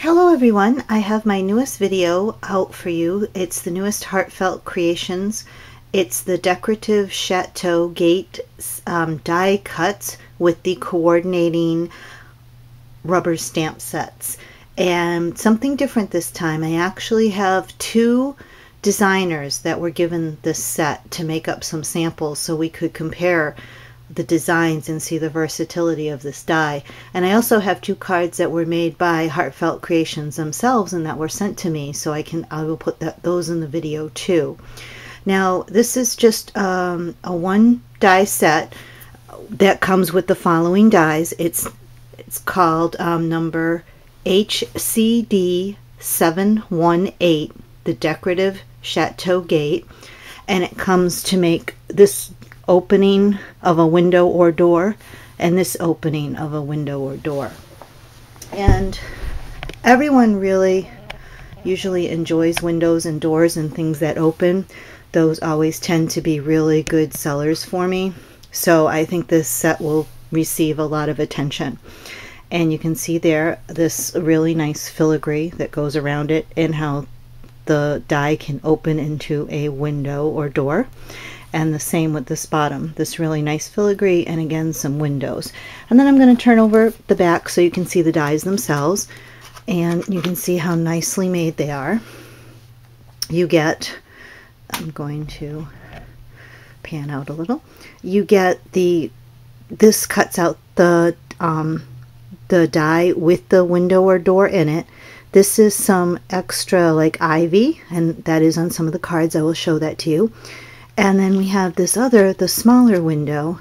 Hello everyone, I have my newest video out for you. It's the newest Heartfelt Creations. It's the Decorative Chateau Gate die cuts with the coordinating rubber stamp sets. And something different this time. I actually have two designers that were given this set to make up some samples so we could compare the designs and see the versatility of this die. And I also have two cards that were made by Heartfelt Creations themselves and that were sent to me, so I will put those in the video too. Now this is just a one die set that comes with the following dies. It's called number HCD 718, the Decorative Chateau Gate, and it comes to make this opening of a window or door and this opening of a window or door. And everyone really usually enjoys windows and doors and things that open. Those always tend to be really good sellers for me, so I think this set will receive a lot of attention. And you can see there this really nice filigree that goes around it and how the die can open into a window or door. And the same with this bottom, this really nice filigree, and again some windows. And then I'm going to turn over the back so you can see the dies themselves, and you can see how nicely made they are. You get, I'm going to pan out a little, you get this cuts out the die with the window or door in it. This is some extra like ivy, and that is on some of the cards. I will show that to you. And then we have this other, the smaller window,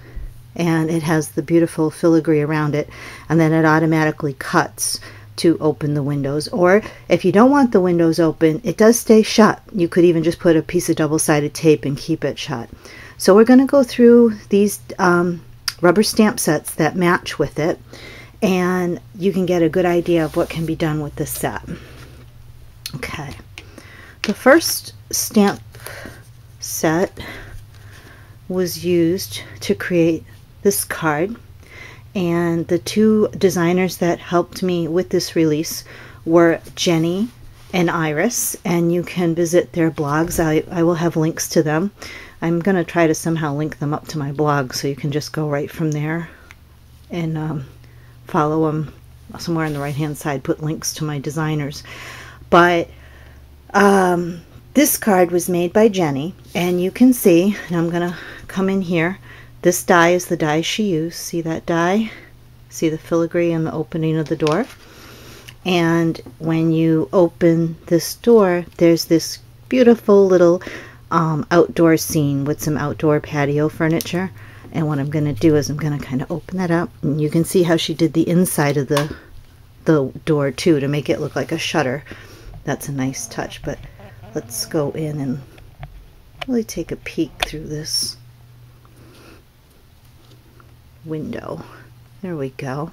and it has the beautiful filigree around it, and then it automatically cuts to open the windows. Or if you don't want the windows open, it does stay shut. You could even just put a piece of double-sided tape and keep it shut. So we're going to go through these rubber stamp sets that match with it, and you can get a good idea of what can be done with this set. Okay, the first stamp set was used to create this card, and the two designers that helped me with this release were Jenny and Iris, and you can visit their blogs. I will have links to them. I'm going to try to somehow link them up to my blog so you can just go right from there and follow them. Somewhere on the right hand side put links to my designers. But this card was made by Jenny, and you can see, and I'm going to come in here, this die is the die she used. See that die? See the filigree and the opening of the door? And when you open this door, there's this beautiful little outdoor scene with some outdoor patio furniture. And what I'm going to do is I'm going to kind of open that up, and you can see how she did the inside of the door too to make it look like a shutter. That's a nice touch. But let's go in and really take a peek through this window. There we go.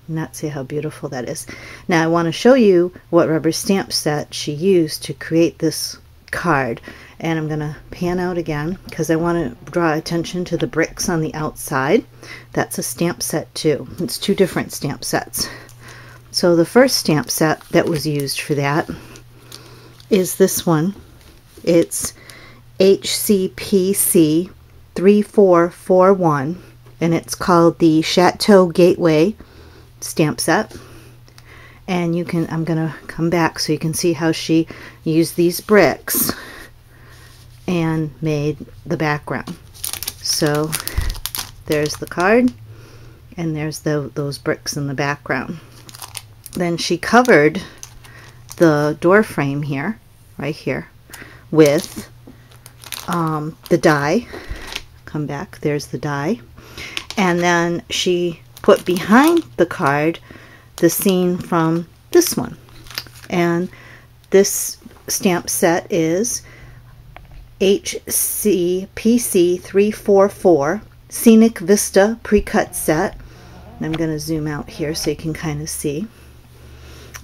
Not see how beautiful that is. Now I want to show you what rubber stamp set she used to create this card. And I'm going to pan out again because I want to draw attention to the bricks on the outside. That's a stamp set too. It's two different stamp sets. So the first stamp set that was used for that is this one. It's HCPC 3441, and it's called the Chateau Gateway stamp set. And you can, I'm going to come back so you can see how she used these bricks and made the background. So there's the card, and there's those bricks in the background. Then she covered the door frame here, right here, with the die. Come back, there's the die. And then she put behind the card the scene from this one. And this stamp set is HCPC 344 Scenic Vista Pre-Cut Set. And I'm going to zoom out here so you can kind of see.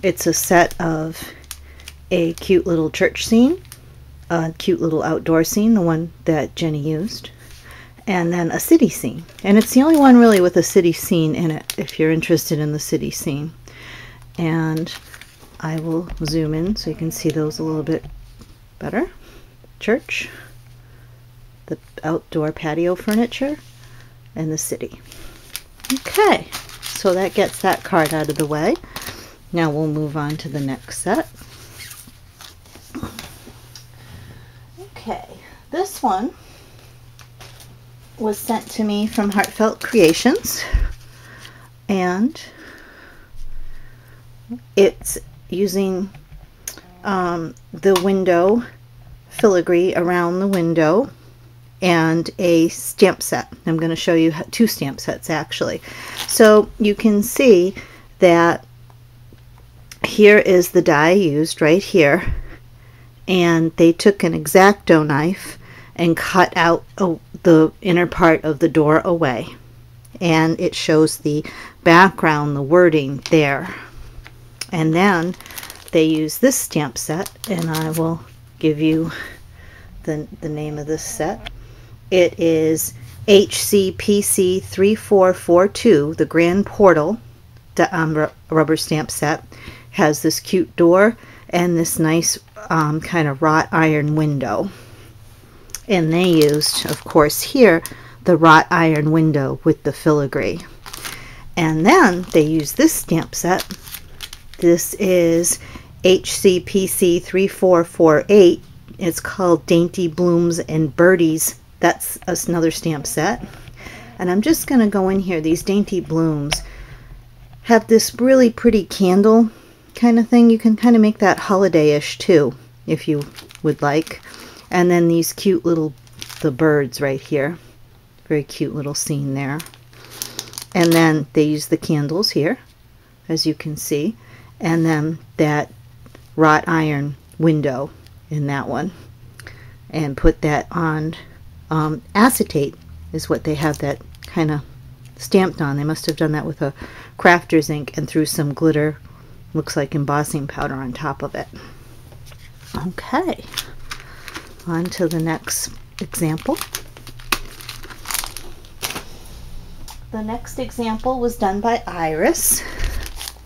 It's a set of a cute little church scene, a cute little outdoor scene, the one that Jenny used, and then a city scene. And it's the only one really with a city scene in it, if you're interested in the city scene. And I will zoom in so you can see those a little bit better. Church, the outdoor patio furniture, and the city. Okay, so that gets that card out of the way. Now we'll move on to the next set. Okay, this one was sent to me from Heartfelt Creations, and it's using the window filigree around the window and a stamp set. I'm going to show you two stamp sets actually. So you can see that here is the die used right here, and they took an X-Acto knife and cut out the inner part of the door away, and it shows the background, the wording there. And then they use this stamp set, and I will give you the name of this set. It is HCPC 3442, the Grand Portal rubber stamp set. Has this cute door and this nice kind of wrought iron window. And they used, of course, here the wrought iron window with the filigree. And then they used this stamp set. This is HCPC 3448. It's called Dainty Blooms and Birdies. That's another stamp set. And I'm just going to go in here. These Dainty Blooms have this really pretty candle kind of thing. You can kind of make that holiday-ish too, if you would like. And then these cute little, the birds right here. Very cute little scene there. And then they use the candles here, as you can see. And then that wrought iron window in that one. And put that on acetate is what they have that kind of stamped on. They must have done that with a crafter's ink and threw some glitter, looks like embossing powder, on top of it. Okay, on to the next example. The next example was done by Iris.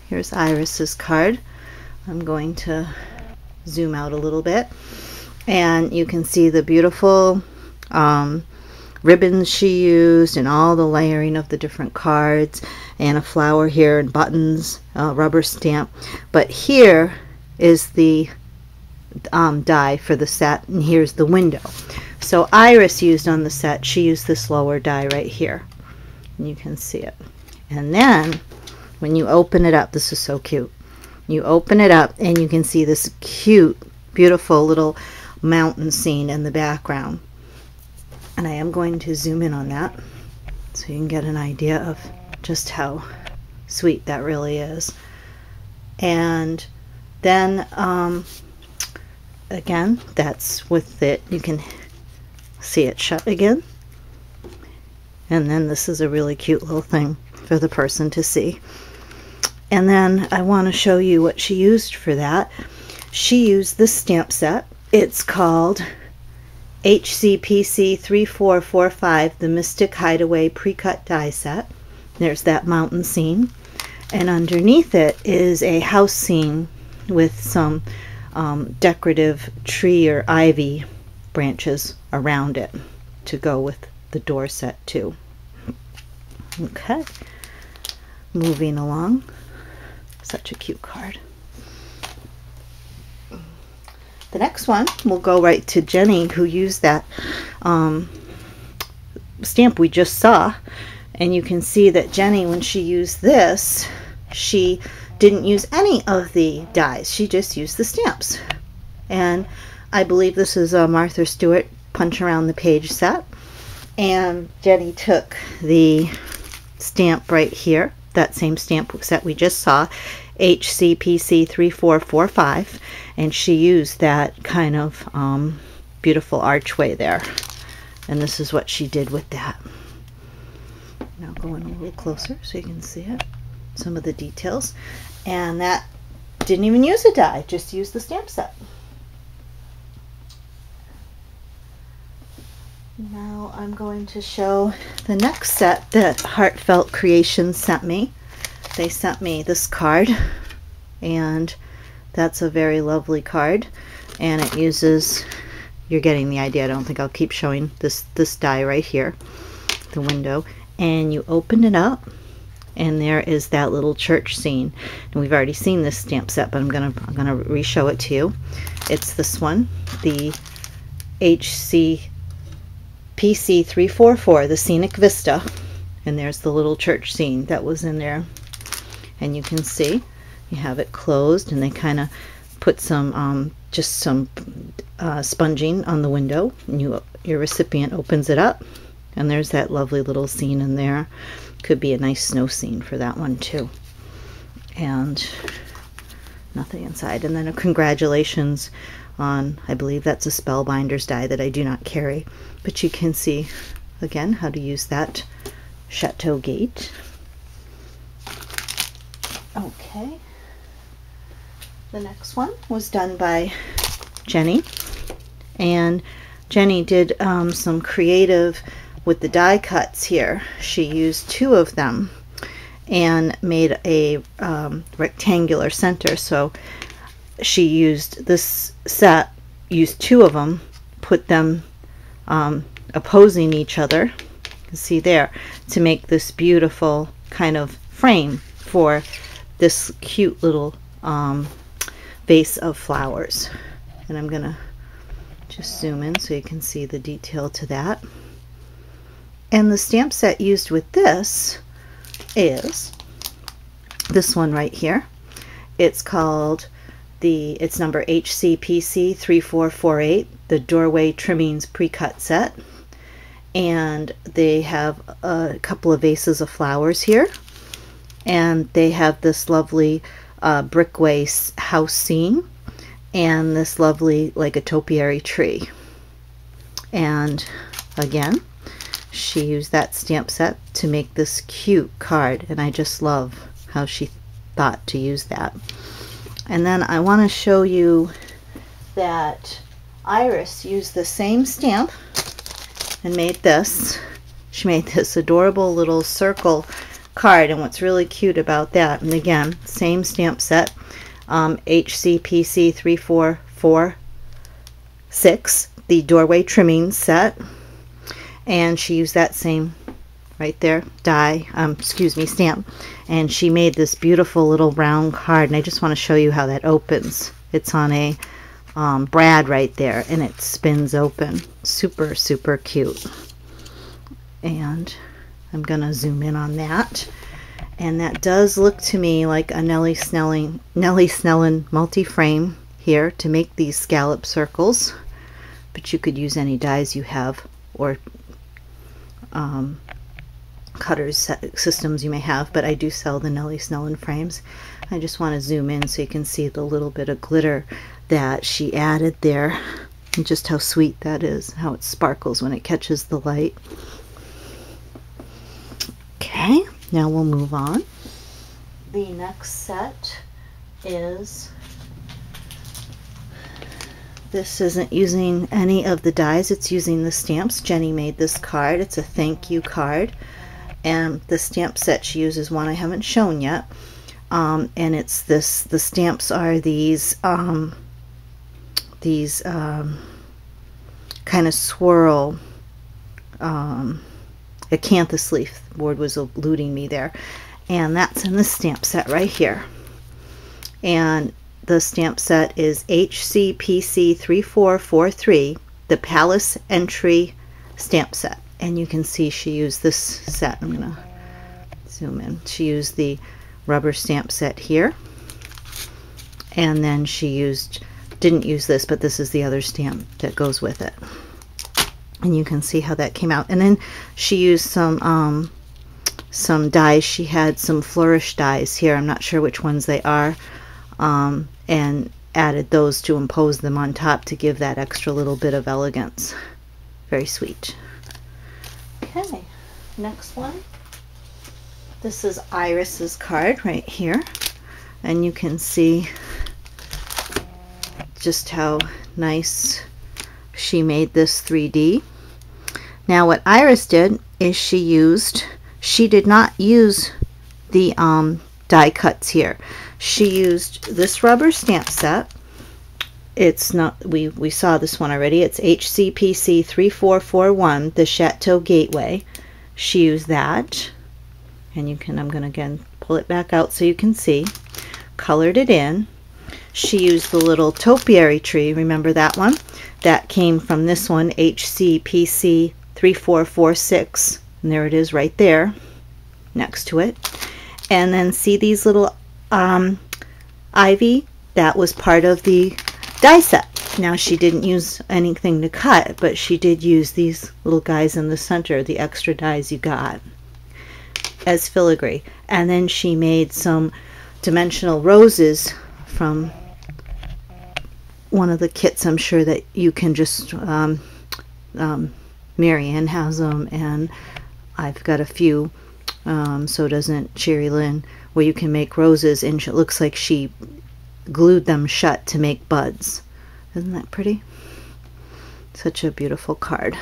Here's Iris's card. I'm going to zoom out a little bit, and you can see the beautiful ribbons she used and all the layering of the different cards, and a flower here and buttons, rubber stamp. But here is the die for the set, and here's the window. So Iris used on the set, she used this lower die right here, and you can see it. And then when you open it up, this is so cute. You open it up and you can see this cute, beautiful little mountain scene in the background. And I am going to zoom in on that so you can get an idea of just how sweet that really is. And then again, that's with it. You can see it shut again. And then this is a really cute little thing for the person to see. And then I want to show you what she used for that. She used this stamp set. It's called HCPC 3445, the Mystic Hideaway Pre-Cut Die Set. There's that mountain scene. And underneath it is a house scene with some decorative tree or ivy branches around it to go with the door set too. Okay, moving along. Such a cute card. The next one, we'll go right to Jenny, who used that stamp we just saw. And you can see that Jenny, when she used this, she didn't use any of the dies. She just used the stamps. And I believe this is a Martha Stewart Punch Around the Page set. And Jenny took the stamp right here, that same stamp set we just saw, HCPC 3445, and she used that kind of beautiful archway there. And this is what she did with that. Now go in a little closer so you can see it, some of the details. And that didn't even use a die, just used the stamp set. Now I'm going to show the next set that Heartfelt Creations sent me. They sent me this card, and That's a very lovely card, and it uses, you're getting the idea. I don't think I'll keep showing this die right here, the window, and you open it up, and there is that little church scene. And we've already seen this stamp set, but I'm gonna re-show it to you. It's this one, the HCPC 344, the Scenic Vista, and there's the little church scene that was in there. And you can see you have it closed, and they kind of put some just some sponging on the window, and your recipient opens it up, and there's that lovely little scene in there. Could be a nice snow scene for that one too. And nothing inside. And then a congratulations on, I believe that's a Spellbinders die that I do not carry, but you can see again how to use that Chateau Gate. Okay, the next one was done by Jenny, and Jenny did some creative with the die cuts here. She used 2 of them and made a rectangular center. So she used this set, used 2 of them, put them opposing each other, you can see there, to make this beautiful kind of frame for this cute little vase of flowers. And I'm gonna just zoom in so you can see the detail to that. And the stamp set used with this is this one right here. It's called it's number HCPC 3448, the Doorway Trimmings Pre-Cut Set. And they have a couple of vases of flowers here. And they have this lovely brickway house scene and this lovely, like, a topiary tree. And again, she used that stamp set to make this cute card, and I just love how she thought to use that. And then I want to show you that Iris used the same stamp and made this. She made this adorable little circle card, and what's really cute about that, and again, same stamp set, HCPC 3446, the Doorway Trimmings set, and she used that same right there stamp, and she made this beautiful little round card. And I just want to show you how that opens. It's on a brad right there, and it spins open. Super, super cute. And I'm gonna zoom in on that, and that does look to me like a Nellie Snellen multi-frame here to make these scallop circles, but you could use any dies you have, or cutters systems you may have, but I do sell the Nellie Snellen frames. I just want to zoom in so you can see the little bit of glitter that she added there, and just how sweet that is, how it sparkles when it catches the light. Okay, now we'll move on. The next set is, this isn't using any of the dies, it's using the stamps. Jenny made this card. It's a thank you card, and the stamp set she uses one I haven't shown yet, and it's this, the stamps are these kind of swirl, acanthus leaf, the word was eluding me there, and that's in the stamp set right here. And the stamp set is HCPC 3443, the Palace Entry stamp set. And you can see she used this set. I'm gonna zoom in. She used the rubber stamp set here, and then she didn't use this, but this is the other stamp that goes with it. And you can see how that came out. And then she used some dies. She had some flourish dies here. I'm not sure which ones they are, and added those to impose them on top to give that extra little bit of elegance. Very sweet. Okay, next one. This is Iris's card right here, and you can see just how nice she made this 3D. Now what Iris did is she did not use the die cuts here. She used this rubber stamp set. It's not, we saw this one already. It's HCPC 3441, the Chateau Gateway. She used that, and you can, I'm going to again pull it back out so you can see. Colored it in. She used the little topiary tree, remember that one? That came from this one, HCPC 3446, and there it is right there next to it. And then see these little ivy? That was part of the die set. Now she didn't use anything to cut, but she did use these little guys in the center, the extra dies you got, as filigree. And then she made some dimensional roses from one of the kits. I'm sure that you can just Marianne has them, and I've got a few, so doesn't Cherry Lynn, where you can make roses, and it looks like she glued them shut to make buds. Isn't that pretty? Such a beautiful card.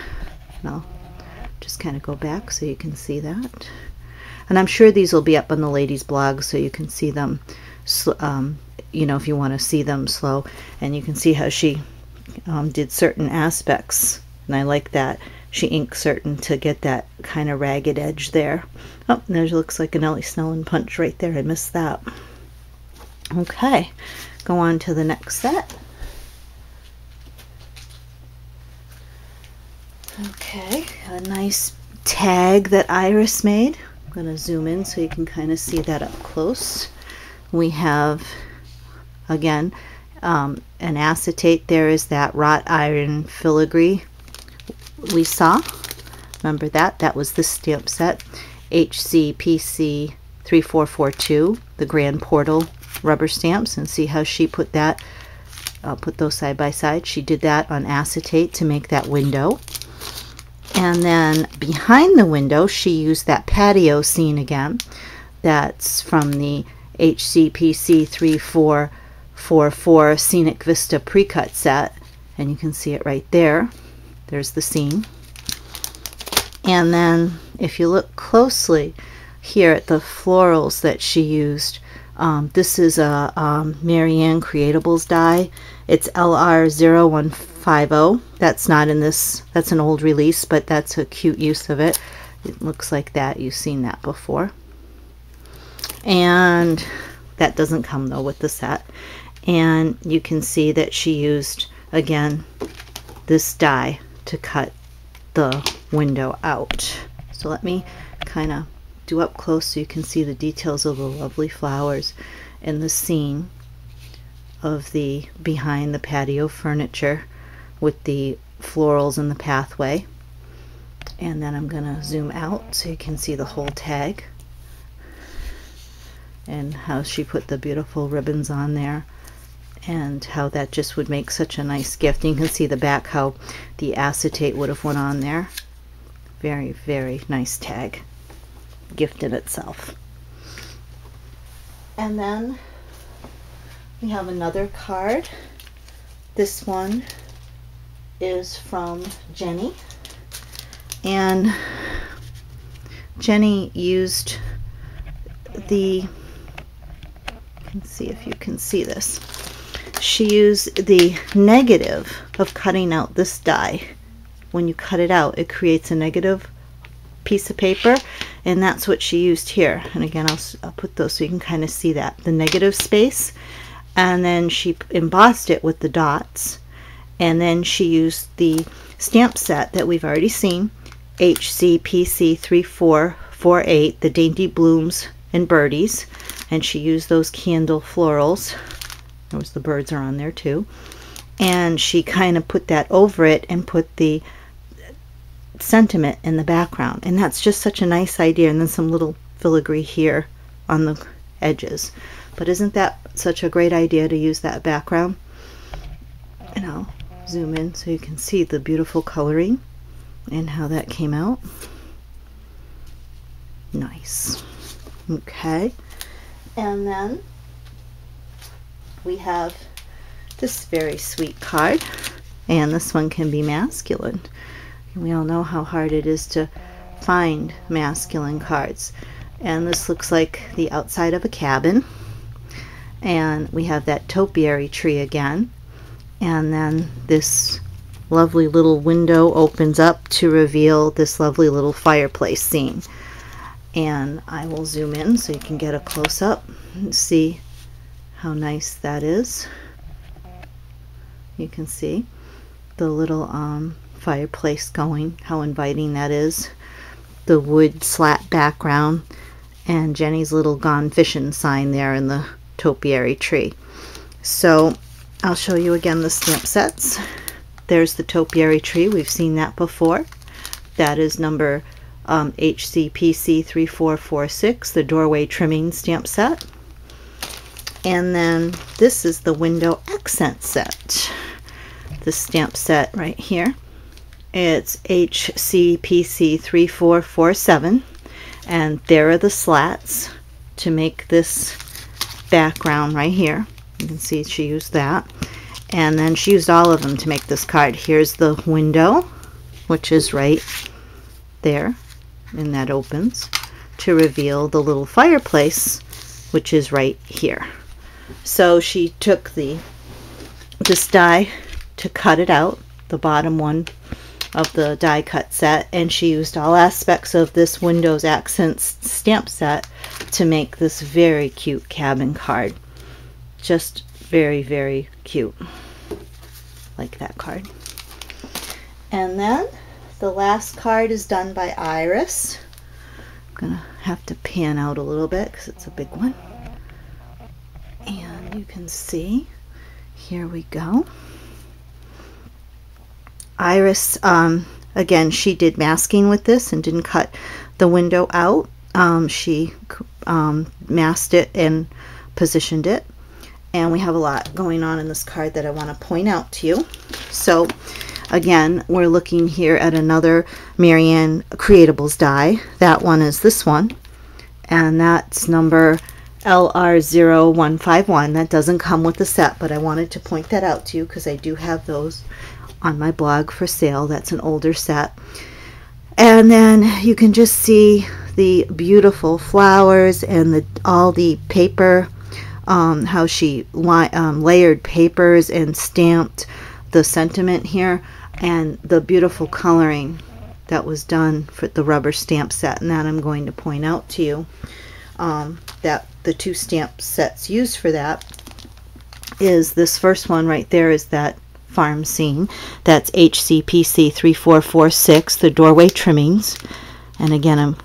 And I'll just kind of go back so you can see that. And I'm sure these will be up on the ladies' blog so you can see them, you know, if you want to see them slow. And you can see how she did certain aspects. And I like that. She inked certain to get that kind of ragged edge there. Oh, there looks like an Ellie Snellen punch right there. I missed that. Okay, go on to the next set. Okay, a nice tag that Iris made. I'm going to zoom in so you can kind of see that up close. We have, again, an acetate. There is that wrought iron filigree we saw. Remember that? That was the stamp set. HCPC 3442, the Grand Portal rubber stamps, and see how she put that. I'll put those side by side. She did that on acetate to make that window. And then behind the window, she used that patio scene again. That's from the HCPC 3444 Scenic Vista Pre-Cut set. And you can see it right there. There's the scene. And then if you look closely here at the florals that she used, this is a Marianne Creatables die. It's LR0150. That's not in this, that's an old release, but that's a cute use of it. It looks like that. You've seen that before. And that doesn't come though with the set. And you can see that she used, again, this die to cut the window out. So let me kind of do up close so you can see the details of the lovely flowers in the scene of the behind the patio furniture with the florals in the pathway. And then I'm going to zoom out so you can see the whole tag and how she put the beautiful ribbons on there, and how that just would make such a nice gift. You can see the back how the acetate would have went on there. Very, very nice tag. Gift in itself. And then we have another card. This one is from Jenny, and Jenny used the, let's see if you can see this, she used the negative of cutting out this die. When you cut it out, it creates a negative piece of paper, and that's what she used here. And again, I'll put those so you can kind of see that, the negative space. And then she embossed it with the dots, and then she used the stamp set that we've already seen, HCPC 3448, the Dainty Blooms and Birdies, and she used those candle florals. Those, the birds are on there too, and she kind of put that over it and put the sentiment in the background, and that's just such a nice idea. And then some little filigree here on the edges. But isn't that such a great idea to use that background? And I'll zoom in so you can see the beautiful coloring and how that came out. Nice. Okay, and then we have this very sweet card, and this one can be masculine. We all know how hard it is to find masculine cards. And this looks like the outside of a cabin, And we have that topiary tree again. And then this lovely little window opens up to reveal this lovely little fireplace scene. And I will zoom in so you can get a close-up and see how nice that is. You can see the little fireplace going, how inviting that is. The wood slat background, and Jenny's little gone fishing sign there in the topiary tree. So I'll show you again the stamp sets. There's the topiary tree. We've seen that before. That is number HCPC 3446, the doorway trimming stamp set. And then this is the window accent set. The stamp set right here. It's HCPC 3447, and there are the slats to make this background right here. You can see she used that, and then she used all of them to make this card. Here's the window, which is right there, and that opens to reveal the little fireplace, which is right here. So she took this die to cut it out, the bottom one of the die cut set, and she used all aspects of this Windows Accents stamp set to make this very cute cabin card. Just very, very cute. Like that card. And then the last card is done by Iris. I'm gonna have to pan out a little bit because it's a big one. And you can see, here we go. Iris, again, she did masking with this and didn't cut the window out. She masked it and positioned it. And we have a lot going on in this card that I want to point out to you. So again, we're looking here at another Marianne Creatables die. That one is this one, and that's number LR0151. That doesn't come with the set, but I wanted to point that out to you because I do have those on my blog for sale. That's an older set. And then you can just see the beautiful flowers and all the paper, how she layered papers and stamped the sentiment here, and the beautiful coloring that was done for the rubber stamp set. And that I'm going to point out to you, that the two stamp sets used for that is this first one right there, is that farm scene. That's HCPC 3446, the doorway trimmings. And again, I'm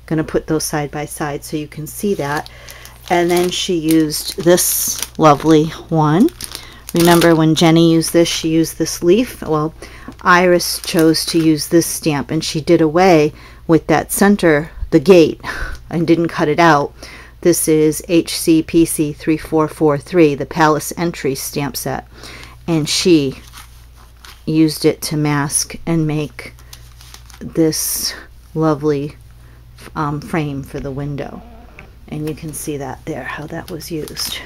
going to put those side by side so you can see that. And then she used this lovely one. Remember when Jenny used this, she used this leaf. Well, Iris chose to use this stamp, and she did away with that center, the gate, and didn't cut it out. This is HCPC 3443, the Palace Entry stamp set. And she used it to mask and make this lovely frame for the window. And you can see that there, how that was used.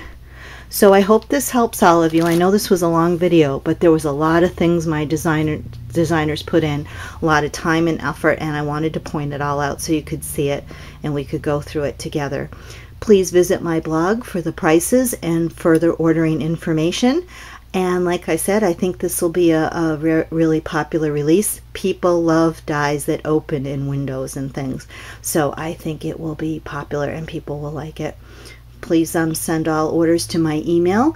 So I hope this helps all of you. I know this was a long video, but there was a lot of things my designers put in, a lot of time and effort, and I wanted to point it all out so you could see it and we could go through it together. Please visit my blog for the prices and further ordering information. And like I said, I think this will be a really popular release. People love dies that open in windows and things. So I think it will be popular and people will like it. Please send all orders to my email.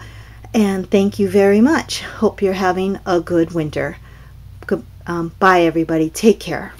And thank you very much. Hope you're having a good winter. Bye everybody. Take care.